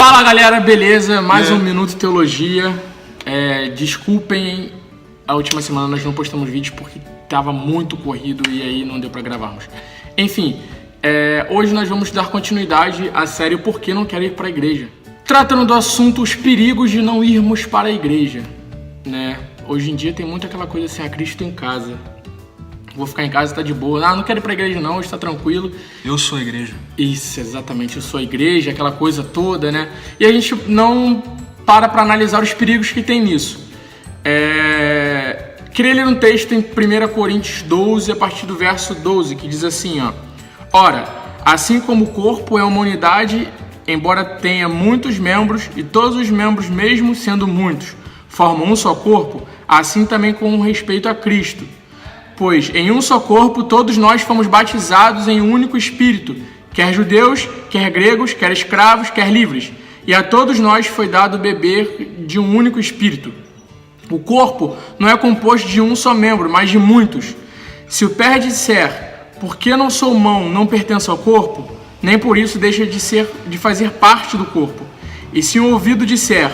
Fala galera, beleza? Mais um Minuto Teologia. Desculpem, a última semana nós não postamos vídeos porque estava muito corrido e aí não deu para gravarmos. Enfim, hoje nós vamos dar continuidade à série Por que não quero ir para a igreja? Tratando do assunto os perigos de não irmos para a igreja, né? Hoje em dia tem muito aquela coisa assim, Cristo em casa. Vou ficar em casa, tá de boa. Não quero ir pra igreja não, hoje tá tranquilo. Eu sou a igreja. Isso, exatamente, eu sou a igreja, aquela coisa toda, né? E a gente não para analisar os perigos que tem nisso. Queria ler um texto em 1 Coríntios 12, a partir do verso 12, que diz assim, ó. Ora, assim como o corpo é uma unidade, embora tenha muitos membros, e todos os membros, mesmo sendo muitos, formam um só corpo, assim também com respeito a Cristo. Pois em um só corpo todos nós fomos batizados em um único Espírito, quer judeus, quer gregos, quer escravos, quer livres, e a todos nós foi dado beber de um único Espírito. O corpo não é composto de um só membro, mas de muitos. Se o pé disser, por que não sou mão, não pertenço ao corpo, nem por isso deixa de fazer parte do corpo. E se o ouvido disser,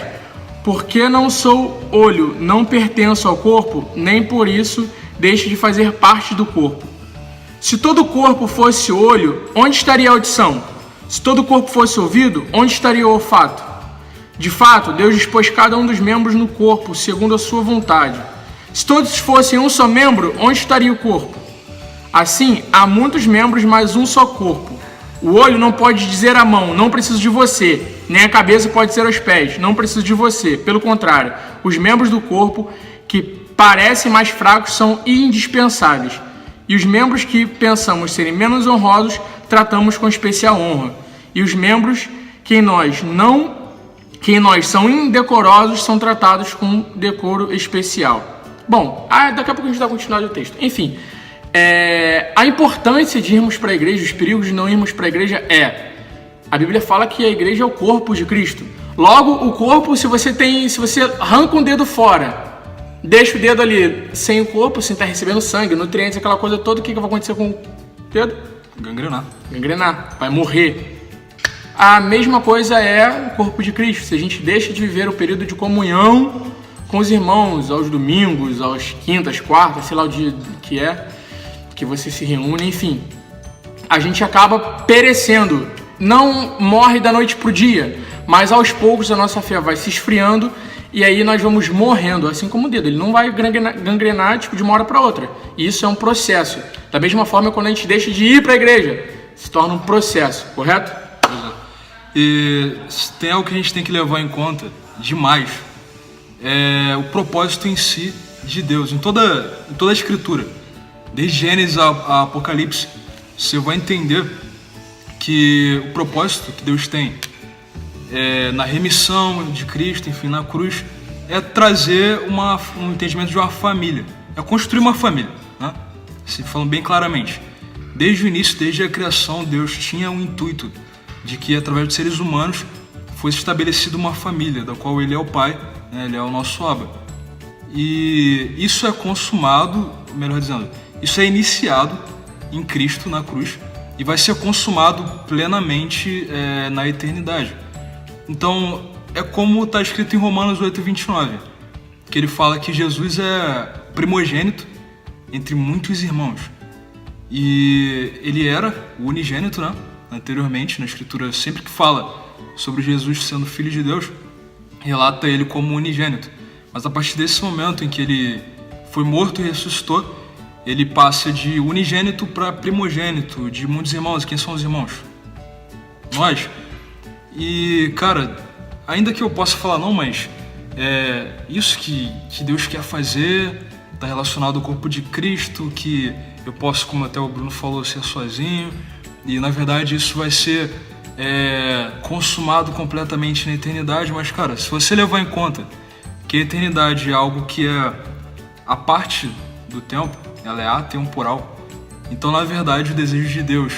por que não sou olho, não pertenço ao corpo, nem por isso deixa de fazer parte do corpo. Se todo o corpo fosse olho, onde estaria a audição? Se todo o corpo fosse ouvido, onde estaria o olfato? De fato, Deus dispôs cada um dos membros no corpo, segundo a sua vontade. Se todos fossem um só membro, onde estaria o corpo? Assim, há muitos membros, mas um só corpo. O olho não pode dizer à mão, não preciso de você, nem a cabeça pode dizer aos pés, não preciso de você. Pelo contrário, os membros do corpo que parecem mais fracos são indispensáveis, e os membros que pensamos serem menos honrosos tratamos com especial honra, e os membros que em nós são indecorosos são tratados com decoro especial. Bom, daqui a pouco a gente dá continuidade ao texto. Enfim, a importância de irmos para a igreja, os perigos de não irmos para a igreja a Bíblia fala que a igreja é o corpo de Cristo. Logo, o corpo, se você arranca um dedo fora, deixa o dedo ali sem o corpo, sem estar recebendo sangue, nutrientes, aquela coisa toda, o que vai acontecer com o dedo? Gangrenar, vai morrer. A mesma coisa é o corpo de Cristo. Se a gente deixa de viver o período de comunhão com os irmãos, aos domingos, às quintas, quartas, sei lá o dia que você se reúne, enfim, a gente acaba perecendo. Não morre da noite pro dia, mas aos poucos a nossa fé vai se esfriando. E aí nós vamos morrendo, assim como o dedo. Ele não vai gangrenar de uma hora para outra. E isso é um processo. Da mesma forma, quando a gente deixa de ir para a igreja, se torna um processo, correto? Exato. E tem algo que a gente tem que levar em conta demais. O propósito em si de Deus. Em toda a Escritura, desde Gênesis a Apocalipse, você vai entender que o propósito que Deus tem na remissão de Cristo, enfim, na cruz, é trazer um entendimento de uma família, é construir uma família, né? Se falando bem claramente, desde o início, desde a criação, Deus tinha um intuito de que através de seres humanos fosse estabelecida uma família, da qual Ele é o Pai, né? Ele é o nosso Abba. E isso é consumado, melhor dizendo, isso é iniciado em Cristo na cruz e vai ser consumado plenamente na eternidade. Então, é como está escrito em Romanos 8:29, que ele fala que Jesus é primogênito entre muitos irmãos. E ele era o unigênito, né? Anteriormente, na Escritura, sempre que fala sobre Jesus sendo filho de Deus, relata ele como unigênito. Mas a partir desse momento em que ele foi morto e ressuscitou, ele passa de unigênito para primogênito de muitos irmãos. Quem são os irmãos? Nós. E, cara, ainda que eu possa falar não, mas isso que Deus quer fazer está relacionado ao corpo de Cristo, que eu posso, como até o Bruno falou, ser sozinho, e na verdade isso vai ser consumado completamente na eternidade. Mas, cara, se você levar em conta que a eternidade é algo que é a parte do tempo, ela é atemporal, então na verdade o desejo de Deus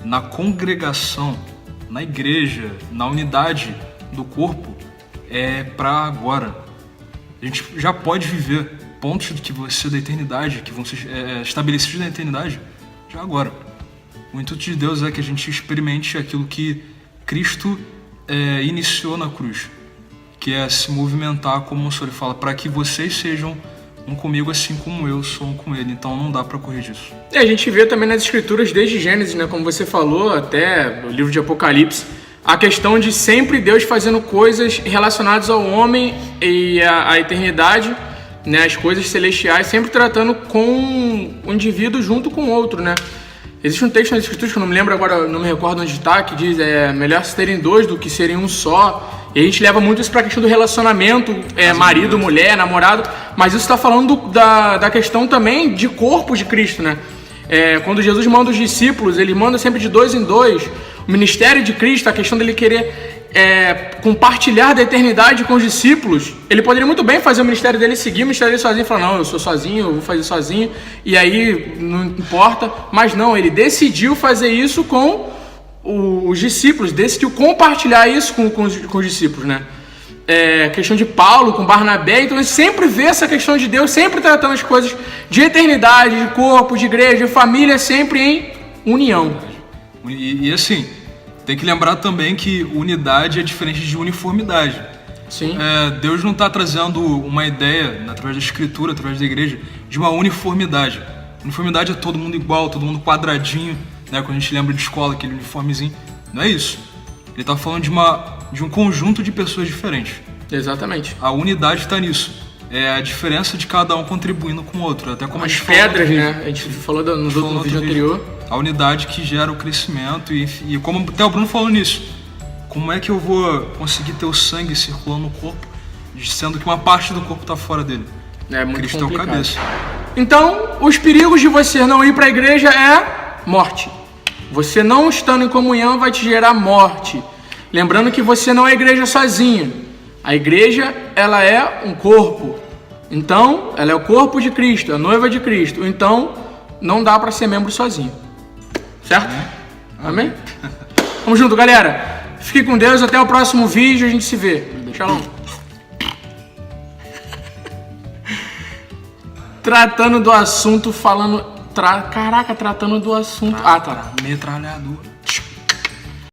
na congregação, na igreja, na unidade do corpo, é para agora. A gente já pode viver pontos que vão ser da eternidade, que vão ser estabelecidos na eternidade, já agora. O intuito de Deus é que a gente experimente aquilo que Cristo iniciou na cruz, que é se movimentar como o Senhor fala, para que vocês sejam um comigo assim como eu sou um com ele. Então não dá para correr disso. E a gente vê também nas escrituras desde Gênesis, né, como você falou, até o livro de Apocalipse, a questão de sempre Deus fazendo coisas relacionadas ao homem e à eternidade, né, as coisas celestiais, sempre tratando com o indivíduo junto com o outro, né? Existe um texto nas escrituras que eu não me lembro agora, não me recordo onde está, que diz melhor se terem dois do que serem um só. E a gente leva muito isso para a questão do relacionamento, marido, mulher, namorado, mas isso está falando da questão também de corpo de Cristo, né? Quando Jesus manda os discípulos, ele manda sempre de 2 em 2. O ministério de Cristo, a questão dele querer compartilhar da eternidade com os discípulos, ele poderia muito bem fazer o ministério dele, seguir o ministério dele sozinho e falar, não, eu sou sozinho, eu vou fazer sozinho, e aí não importa, mas não, ele decidiu fazer isso com os discípulos, decidiu compartilhar isso com os discípulos, né? Questão de Paulo com Barnabé, então ele sempre vê essa questão de Deus, sempre tratando as coisas de eternidade, de corpo, de igreja, de família, sempre em união. E assim, tem que lembrar também que unidade é diferente de uniformidade. Sim. Deus não está trazendo uma ideia, através da escritura, através da igreja, de uma uniformidade. Uniformidade é todo mundo igual, todo mundo quadradinho, né? Quando a gente lembra de escola, aquele uniformezinho. Não é isso. Ele está falando de um conjunto de pessoas diferentes. Exatamente. A unidade está nisso. É a diferença de cada um contribuindo com o outro. Até como as pedras, né? A gente falou no vídeo anterior. A unidade que gera o crescimento e como até o Bruno falou nisso. Como é que eu vou conseguir ter o sangue circulando no corpo, sendo que uma parte do corpo está fora dele? É muito Cristo complicado. É o cabeça. Então, os perigos de você não ir para a igreja é morte. Você não estando em comunhão vai te gerar morte. Lembrando que você não é igreja sozinho. A igreja, ela é um corpo. Então, ela é o corpo de Cristo, a noiva de Cristo. Então, não dá para ser membro sozinho. Certo? Amém? Vamos junto, galera. Fique com Deus. Até o próximo vídeo. A gente se vê. Shalom. Tratando do assunto, falando... Caraca, tratando do assunto... Ah, tá. Metralhadora.